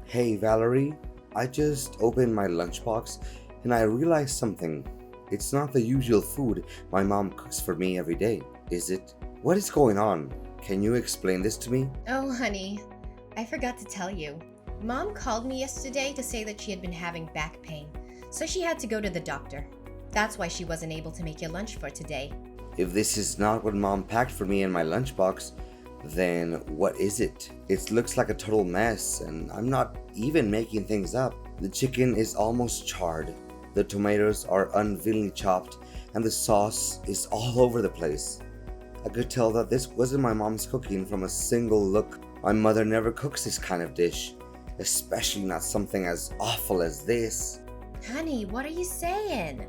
Hey Valerie, I just opened my lunchbox and I realized something. It's not the usual food my mom cooks for me every day, is it? What is going on? Can you explain this to me? Oh, honey, I forgot to tell you. Mom called me yesterday to say that she had been having back pain, so she had to go to the doctor. That's why she wasn't able to make your lunch for today. If this is not what mom packed for me in my lunchbox, then what is it? It looks like a total mess and I'm not even making things up. The chicken is almost charred, the tomatoes are unwillingly chopped, and the sauce is all over the place. I could tell that this wasn't my mom's cooking from a single look. My mother never cooks this kind of dish, especially not something as awful as this. Honey, what are you saying?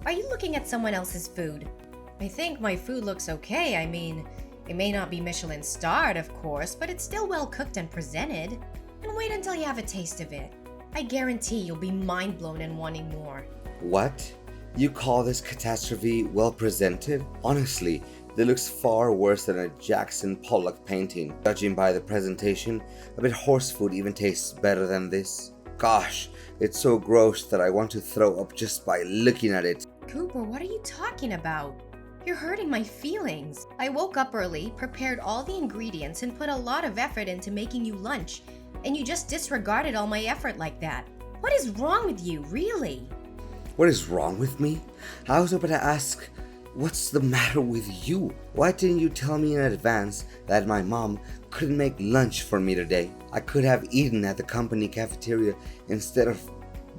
Are you looking at someone else's food? I think my food looks okay. It may not be Michelin starred, of course, but it's still well cooked and presented. And wait until you have a taste of it. I guarantee you'll be mind blown and wanting more. What? You call this catastrophe well presented? Honestly, it looks far worse than a Jackson Pollock painting. Judging by the presentation, I bet horse food even tastes better than this. Gosh, it's so gross that I want to throw up just by looking at it. Cooper, what are you talking about? You're hurting my feelings. I woke up early, prepared all the ingredients, and put a lot of effort into making you lunch, and you just disregarded all my effort like that. What is wrong with you, really? What is wrong with me? I was about to ask, what's the matter with you? Why didn't you tell me in advance that my mom couldn't make lunch for me today? I could have eaten at the company cafeteria instead of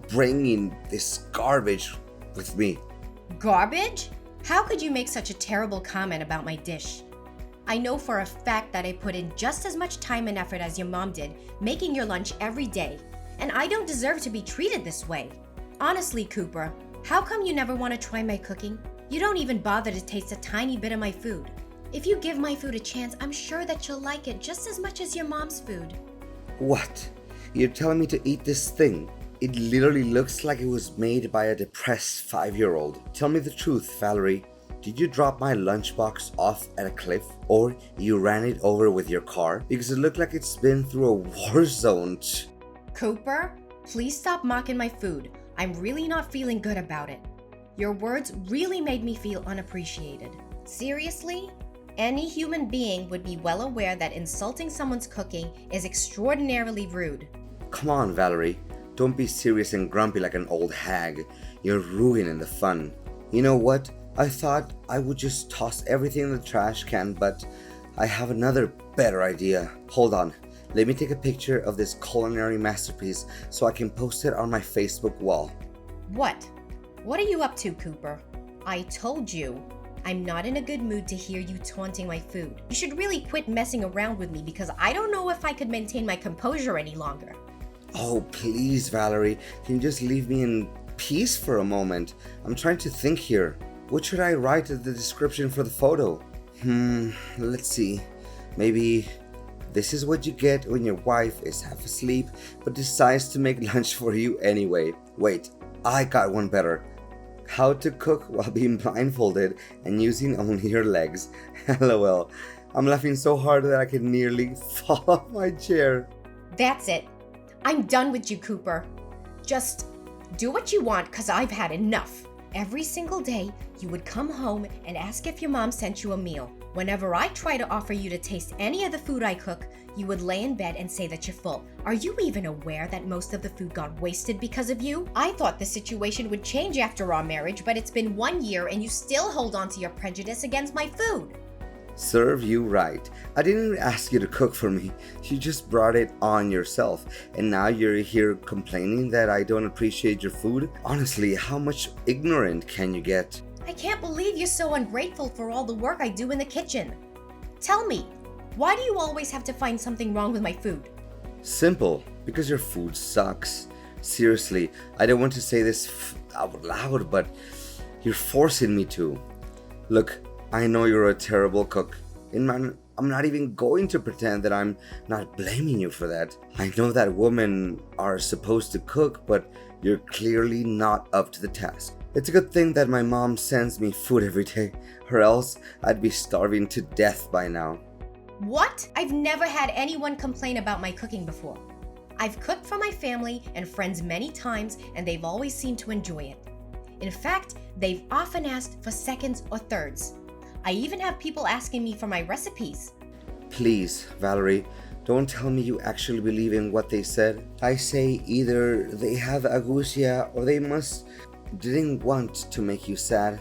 bringing this garbage with me. Garbage? How could you make such a terrible comment about my dish? I know for a fact that I put in just as much time and effort as your mom did, making your lunch every day, and I don't deserve to be treated this way. Honestly, Cooper, how come you never want to try my cooking? You don't even bother to taste a tiny bit of my food. If you give my food a chance, I'm sure that you'll like it just as much as your mom's food. What? You're telling me to eat this thing? It literally looks like it was made by a depressed 5-year-old. Tell me the truth, Valerie. Did you drop my lunchbox off at a cliff? Or you ran it over with your car? Because it looked like it's been through a war zone. Cooper, please stop mocking my food. I'm really not feeling good about it. Your words really made me feel unappreciated. Seriously? Any human being would be well aware that insulting someone's cooking is extraordinarily rude. Come on, Valerie. Don't be serious and grumpy like an old hag. You're ruining the fun. You know what? I thought I would just toss everything in the trash can, but I have another better idea. Hold on. Let me take a picture of this culinary masterpiece so I can post it on my Facebook wall. What? What are you up to, Cooper? I told you, I'm not in a good mood to hear you taunting my food. You should really quit messing around with me because I don't know if I could maintain my composure any longer. Oh, please, Valerie. Can you just leave me in peace for a moment? I'm trying to think here. What should I write as the description for the photo? Let's see. Maybe this is what you get when your wife is half asleep but decides to make lunch for you anyway. Wait, I got one better. How to cook while being blindfolded and using only your legs. LOL. I'm laughing so hard that I can nearly fall off my chair. That's it. I'm done with you, Cooper. Just do what you want because I've had enough. Every single day, you would come home and ask if your mom sent you a meal. Whenever I try to offer you to taste any of the food I cook, you would lay in bed and say that you're full. Are you even aware that most of the food got wasted because of you? I thought the situation would change after our marriage, but it's been 1 year and you still hold on to your prejudice against my food. Serve you right. I didn't even ask you to cook for me. You just brought it on yourself. And now you're here complaining that I don't appreciate your food? Honestly, how much ignorant can you get? I can't believe you're so ungrateful for all the work I do in the kitchen. Tell me, why do you always have to find something wrong with my food? Simple. Because your food sucks. Seriously, I don't want to say this out loud, but you're forcing me to. Look, I know you're a terrible cook, and I'm not even going to pretend that I'm not blaming you for that. I know that women are supposed to cook, but you're clearly not up to the task. It's a good thing that my mom sends me food every day, or else I'd be starving to death by now. What? I've never had anyone complain about my cooking before. I've cooked for my family and friends many times, and they've always seemed to enjoy it. In fact, they've often asked for seconds or thirds. I even have people asking me for my recipes. Please, Valerie, don't tell me you actually believe in what they said. I say either they have agousia or they didn't want to make you sad.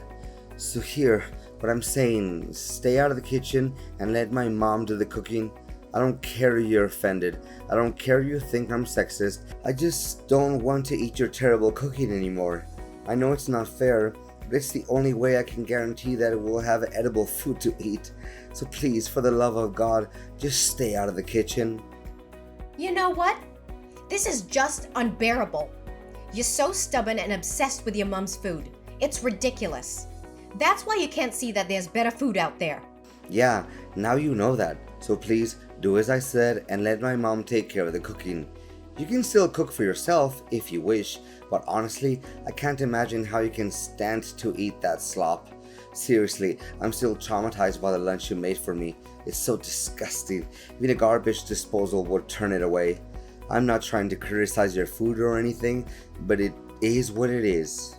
So here, what I'm saying, stay out of the kitchen and let my mom do the cooking. I don't care you're offended. I don't care you think I'm sexist. I just don't want to eat your terrible cooking anymore. I know it's not fair, but it's the only way I can guarantee that we'll have edible food to eat. So please, for the love of God, just stay out of the kitchen. You know what? This is just unbearable. You're so stubborn and obsessed with your mom's food. It's ridiculous. That's why you can't see that there's better food out there. Yeah, now you know that. So please, do as I said and let my mom take care of the cooking. You can still cook for yourself if you wish, but honestly, I can't imagine how you can stand to eat that slop. Seriously, I'm still traumatized by the lunch you made for me. It's so disgusting. Even a garbage disposal would turn it away. I'm not trying to criticize your food or anything, but it is what it is.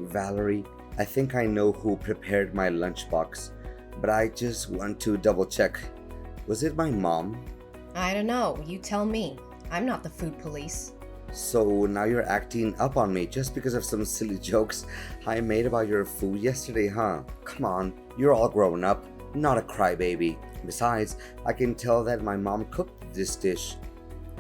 Valerie, I think I know who prepared my lunchbox, but I just want to double check. Was it my mom? I don't know. You tell me. I'm not the food police. So now you're acting up on me just because of some silly jokes I made about your food yesterday, huh? Come on, you're all grown up, not a crybaby. Besides, I can tell that my mom cooked this dish,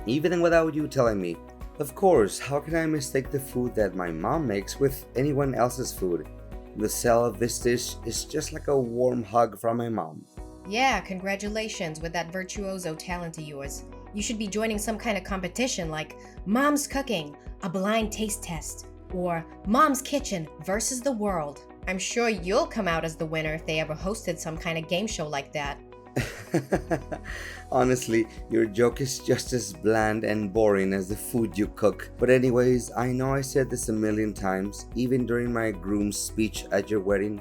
even without you telling me. Of course, how can I mistake the food that my mom makes with anyone else's food? The smell of this dish is just like a warm hug from my mom. Yeah, congratulations with that virtuoso talent of yours. You should be joining some kind of competition like Mom's Cooking, a blind taste test, or Mom's Kitchen versus the World. I'm sure you'll come out as the winner if they ever hosted some kind of game show like that. Honestly, your joke is just as bland and boring as the food you cook. But anyways, I know I said this a million times, even during my groom's speech at your wedding,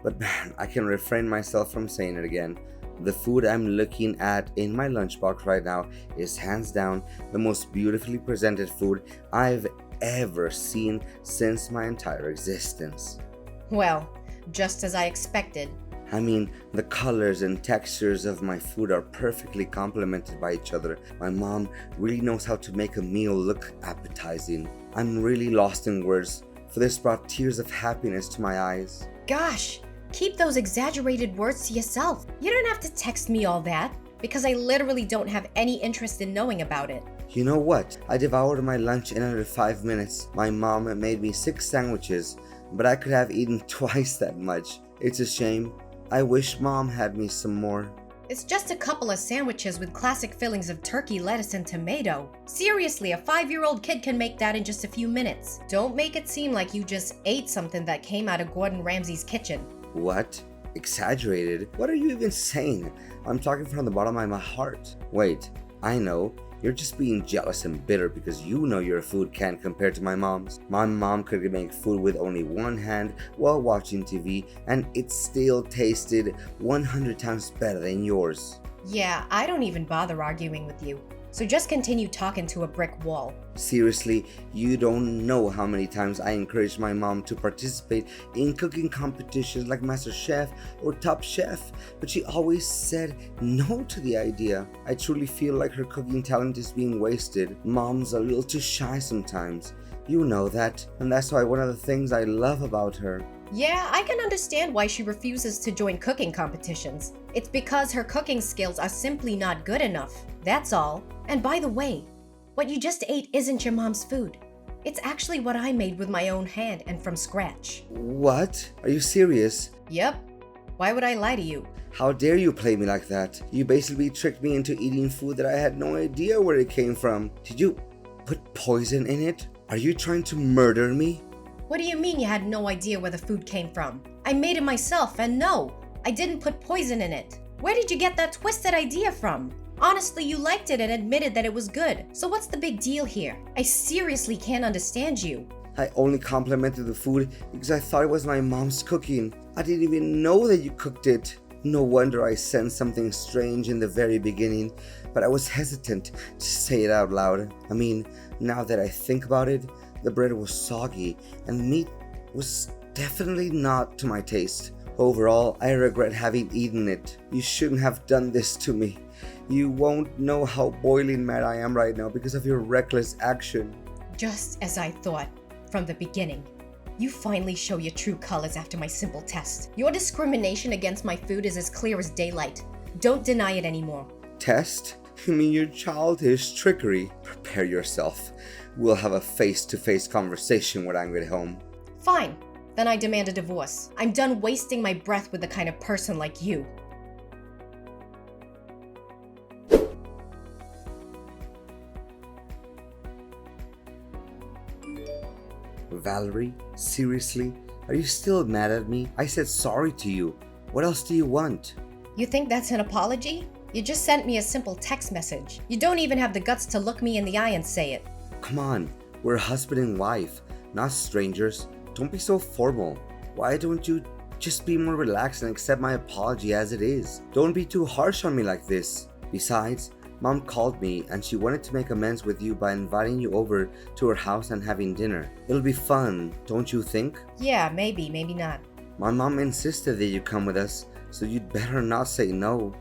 but man, I can refrain myself from saying it again. The food I'm looking at in my lunchbox right now is hands down the most beautifully presented food I've ever seen since my entire existence. Well, just as I expected. I mean, the colors and textures of my food are perfectly complemented by each other. My mom really knows how to make a meal look appetizing. I'm really lost in words, for this brought tears of happiness to my eyes. Gosh, keep those exaggerated words to yourself. You don't have to text me all that, because I literally don't have any interest in knowing about it. You know what? I devoured my lunch in under 5 minutes. My mom made me 6 sandwiches, but I could have eaten twice that much. It's a shame. I wish Mom had me some more. It's just a couple of sandwiches with classic fillings of turkey, lettuce, and tomato. Seriously, a 5-year-old kid can make that in just a few minutes. Don't make it seem like you just ate something that came out of Gordon Ramsay's kitchen. What? Exaggerated? What are you even saying? I'm talking from the bottom of my heart. Wait, I know. You're just being jealous and bitter because you know your food can't compare to my mom's. My mom could make food with only one hand while watching TV, and it still tasted 100 times better than yours. Yeah, I don't even bother arguing with you. So just continue talking to a brick wall. Seriously, you don't know how many times I encouraged my mom to participate in cooking competitions like Master Chef or Top Chef, but she always said no to the idea. I truly feel like her cooking talent is being wasted. Mom's a little too shy sometimes. You know that, and that's why one of the things I love about her. Yeah, I can understand why she refuses to join cooking competitions. It's because her cooking skills are simply not good enough. That's all. And by the way, what you just ate isn't your mom's food. It's actually what I made with my own hand and from scratch. What? Are you serious? Yep. Why would I lie to you? How dare you play me like that? You basically tricked me into eating food that I had no idea where it came from. Did you put poison in it? Are you trying to murder me? What do you mean you had no idea where the food came from? I made it myself, and no, I didn't put poison in it. Where did you get that twisted idea from? Honestly, you liked it and admitted that it was good. So what's the big deal here? I seriously can't understand you. I only complimented the food because I thought it was my mom's cooking. I didn't even know that you cooked it. No wonder I sensed something strange in the very beginning, but I was hesitant to say it out loud. I mean, now that I think about it, the bread was soggy and meat was definitely not to my taste. Overall, I regret having eaten it. You shouldn't have done this to me. You won't know how boiling mad I am right now because of your reckless action. Just as I thought from the beginning. You finally show your true colors after my simple test. Your discrimination against my food is as clear as daylight. Don't deny it anymore. Test? You mean your childish trickery? Prepare yourself. We'll have a face-to-face conversation when I get home. Fine. Then I demand a divorce. I'm done wasting my breath with the kind of person like you. Valerie, seriously? Are you still mad at me? I said sorry to you. What else do you want? You think that's an apology? You just sent me a simple text message. You don't even have the guts to look me in the eye and say it. Come on, we're husband and wife, not strangers. Don't be so formal. Why don't you just be more relaxed and accept my apology as it is? Don't be too harsh on me like this. Besides, Mom called me and she wanted to make amends with you by inviting you over to her house and having dinner. It'll be fun, don't you think? Yeah, maybe not. My mom insisted that you come with us, so you'd better not say no.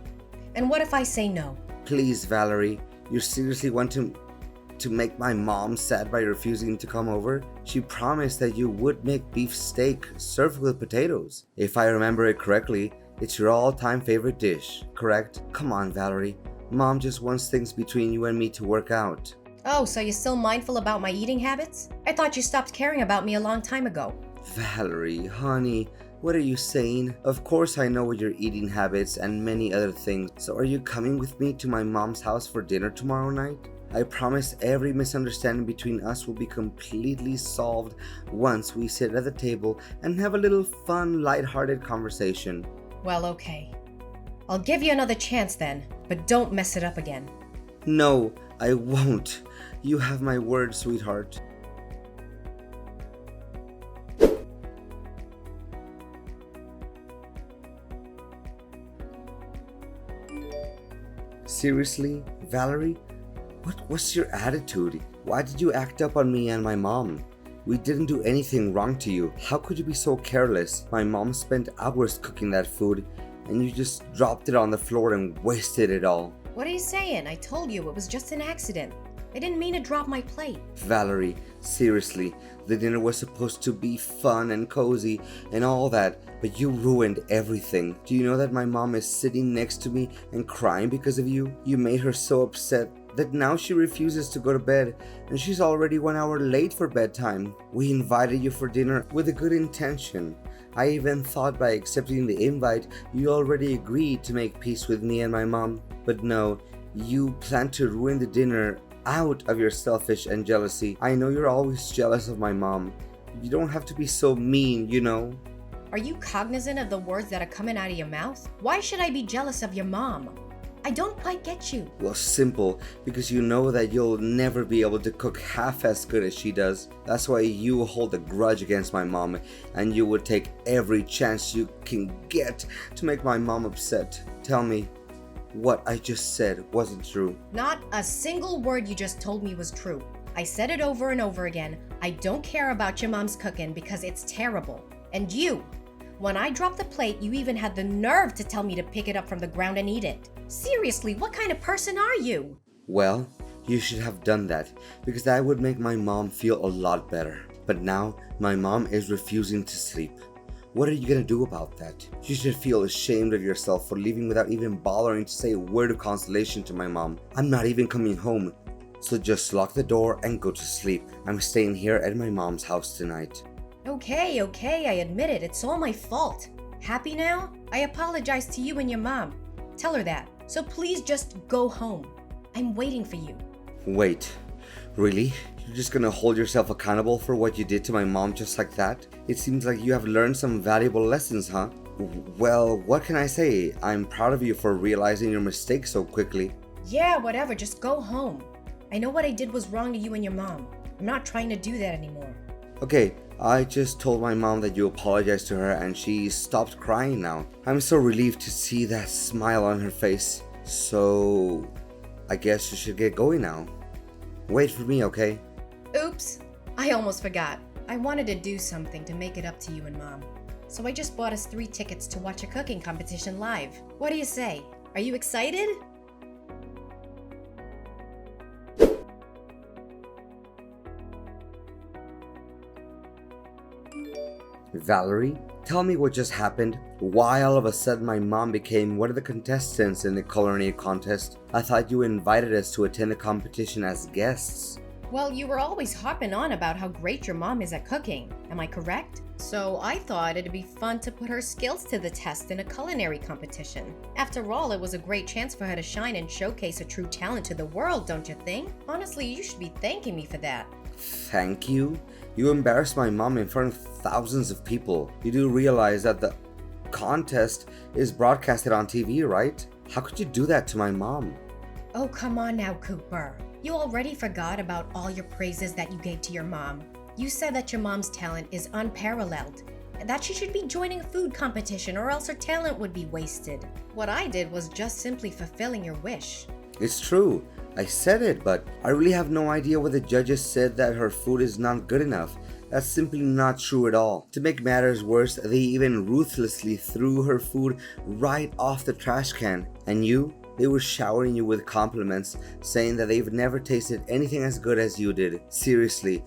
And what if I say no? Please, Valerie, you seriously want to make my mom sad by refusing to come over? She promised that you would make beef steak served with potatoes. If I remember it correctly, it's your all-time favorite dish, correct? Come on, Valerie. Mom just wants things between you and me to work out. Oh, so you're still mindful about my eating habits? I thought you stopped caring about me a long time ago. Valerie, honey, what are you saying? Of course I know your eating habits and many other things. So are you coming with me to my mom's house for dinner tomorrow night? I promise every misunderstanding between us will be completely solved once we sit at the table and have a little fun, lighthearted conversation. Well, okay. I'll give you another chance then, but don't mess it up again. No, I won't. You have my word, sweetheart. Seriously, Valerie? What was your attitude? Why did you act up on me and my mom? We didn't do anything wrong to you. How could you be so careless? My mom spent hours cooking that food, and you just dropped it on the floor and wasted it all. What are you saying? I told you it was just an accident. I didn't mean to drop my plate. Valerie, seriously, the dinner was supposed to be fun and cozy and all that, but you ruined everything. Do you know that my mom is sitting next to me and crying because of you? You made her so upset that now she refuses to go to bed, and she's already 1 hour late for bedtime. We invited you for dinner with a good intention. I even thought by accepting the invite, you already agreed to make peace with me and my mom. But no, you plan to ruin the dinner out of your selfish and jealousy. I know you're always jealous of my mom. You don't have to be so mean, you know. Are you cognizant of the words that are coming out of your mouth? Why should I be jealous of your mom? I don't quite get you. Well, simple, because you know that you'll never be able to cook half as good as she does. That's why you hold a grudge against my mom, and you would take every chance you can get to make my mom upset. Tell me, what I just said wasn't true. Not a single word you just told me was true. I said it over and over again. I don't care about your mom's cooking because it's terrible. And you, when I dropped the plate, you even had the nerve to tell me to pick it up from the ground and eat it. Seriously, what kind of person are you? Well, you should have done that, because that would make my mom feel a lot better. But now, my mom is refusing to sleep. What are you gonna do about that? You should feel ashamed of yourself for leaving without even bothering to say a word of consolation to my mom. I'm not even coming home, so just lock the door and go to sleep. I'm staying here at my mom's house tonight. Okay, I admit it. It's all my fault. Happy now? I apologize to you and your mom. Tell her that. So please just go home. I'm waiting for you. Wait, really? You're just gonna hold yourself accountable for what you did to my mom just like that? It seems like you have learned some valuable lessons, huh? Well, what can I say? I'm proud of you for realizing your mistake so quickly. Yeah, whatever. Just go home. I know what I did was wrong to you and your mom. I'm not trying to do that anymore. Okay, I just told my mom that you apologized to her and she stopped crying now. I'm so relieved to see that smile on her face. So, I guess you should get going now. Wait for me, okay? Oops, I almost forgot. I wanted to do something to make it up to you and Mom. So I just bought us 3 tickets to watch a cooking competition live. What do you say? Are you excited? Valerie, tell me what just happened. Why all of a sudden my mom became one of the contestants in the culinary contest? I thought you invited us to attend the competition as guests. Well, you were always harping on about how great your mom is at cooking. Am I correct? So I thought it'd be fun to put her skills to the test in a culinary competition. After all, it was a great chance for her to shine and showcase her true talent to the world, don't you think? Honestly, you should be thanking me for that. Thank you? You embarrassed my mom in front of thousands of people. You do realize that the contest is broadcasted on TV, right? How could you do that to my mom? Oh, come on now, Cooper. You already forgot about all your praises that you gave to your mom. You said that your mom's talent is unparalleled, and that she should be joining a food competition or else her talent would be wasted. What I did was just simply fulfilling your wish. It's true. I said it, but I really have no idea what the judges said that her food is not good enough. That's simply not true at all. To make matters worse, they even ruthlessly threw her food right off the trash can. And you? They were showering you with compliments, saying that they've never tasted anything as good as you did. Seriously,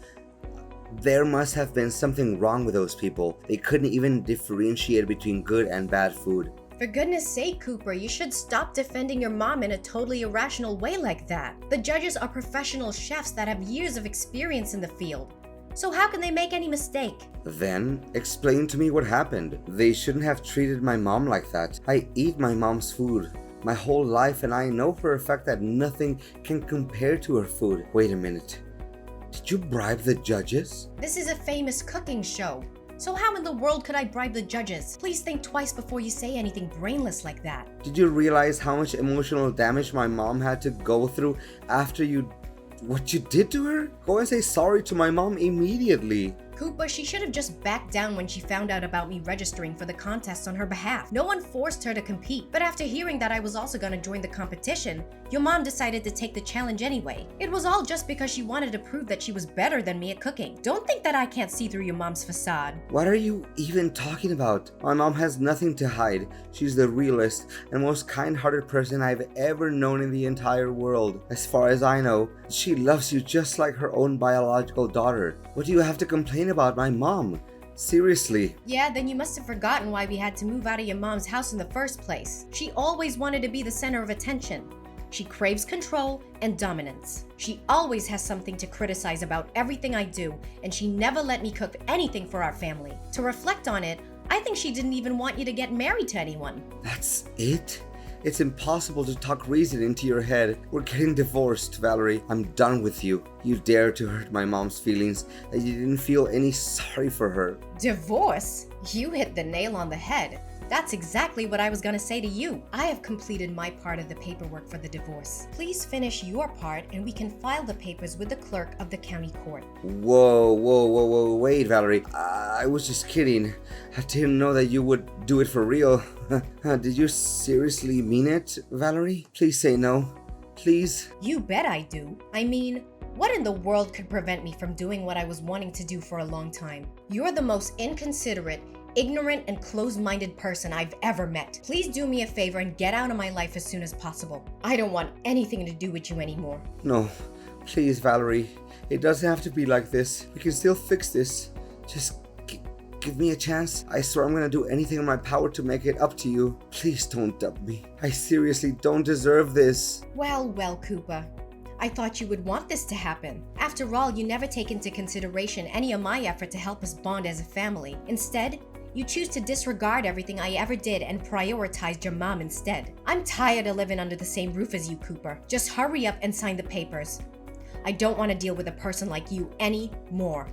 there must have been something wrong with those people. They couldn't even differentiate between good and bad food. For goodness sake, Cooper, you should stop defending your mom in a totally irrational way like that. The judges are professional chefs that have years of experience in the field. So how can they make any mistake? Then, explain to me what happened. They shouldn't have treated my mom like that. I eat my mom's food my whole life, and I know for a fact that nothing can compare to her food. Wait a minute. Did you bribe the judges? This is a famous cooking show. So how in the world could I bribe the judges? Please think twice before you say anything brainless like that. Did you realize how much emotional damage my mom had to go through after what you did to her? Go and say sorry to my mom immediately. Cooper, she should have just backed down when she found out about me registering for the contest on her behalf. No one forced her to compete, but after hearing that I was also going to join the competition, your mom decided to take the challenge anyway. It was all just because she wanted to prove that she was better than me at cooking. Don't think that I can't see through your mom's facade. What are you even talking about? My mom has nothing to hide. She's the realest and most kind-hearted person I've ever known in the entire world. As far as I know, she loves you just like her own biological daughter. What do you have to complain about my mom? Seriously. Yeah, then you must have forgotten why we had to move out of your mom's house in the first place. She always wanted to be the center of attention. She craves control and dominance. She always has something to criticize about everything I do, and she never let me cook anything for our family. To reflect on it, I think she didn't even want you to get married to anyone. That's it? It's impossible to talk reason into your head. We're getting divorced, Valerie. I'm done with you. You dared to hurt my mom's feelings, and you didn't feel any sorry for her. Divorce? You hit the nail on the head. That's exactly what I was gonna say to you. I have completed my part of the paperwork for the divorce. Please finish your part and we can file the papers with the clerk of the county court. Whoa, wait, Valerie. I was just kidding. I didn't know that you would do it for real. Did you seriously mean it, Valerie? Please say no. Please? You bet I do. I mean, what in the world could prevent me from doing what I was wanting to do for a long time? You're the most inconsiderate, ignorant, and closed-minded person I've ever met. Please do me a favor and get out of my life as soon as possible. I don't want anything to do with you anymore. No, please, Valerie. It doesn't have to be like this. We can still fix this. Just give me a chance. I swear I'm gonna do anything in my power to make it up to you. Please don't dump me. I seriously don't deserve this. Well, Cooper. I thought you would want this to happen. After all, you never take into consideration any of my effort to help us bond as a family. Instead, you choose to disregard everything I ever did and prioritized your mom instead. I'm tired of living under the same roof as you, Cooper. Just hurry up and sign the papers. I don't want to deal with a person like you anymore.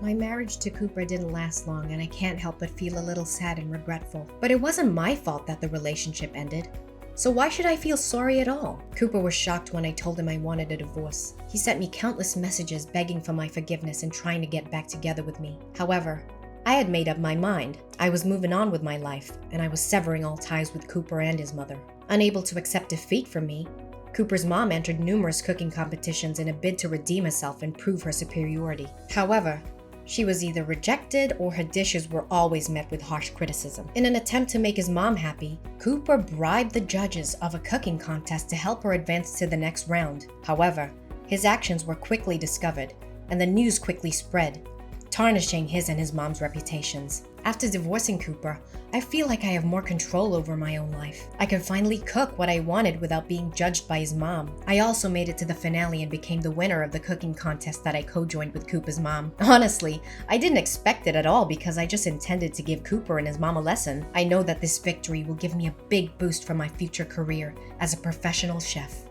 My marriage to Cooper didn't last long, and I can't help but feel a little sad and regretful. But it wasn't my fault that the relationship ended. So why should I feel sorry at all? Cooper was shocked when I told him I wanted a divorce. He sent me countless messages begging for my forgiveness and trying to get back together with me. However, I had made up my mind. I was moving on with my life, and I was severing all ties with Cooper and his mother. Unable to accept defeat from me, Cooper's mom entered numerous cooking competitions in a bid to redeem herself and prove her superiority. However, she was either rejected or her dishes were always met with harsh criticism. In an attempt to make his mom happy, Cooper bribed the judges of a cooking contest to help her advance to the next round. However, his actions were quickly discovered, and the news quickly spread, tarnishing his and his mom's reputations. After divorcing Cooper, I feel like I have more control over my own life. I could finally cook what I wanted without being judged by his mom. I also made it to the finale and became the winner of the cooking contest that I co-joined with Cooper's mom. Honestly, I didn't expect it at all because I just intended to give Cooper and his mom a lesson. I know that this victory will give me a big boost for my future career as a professional chef.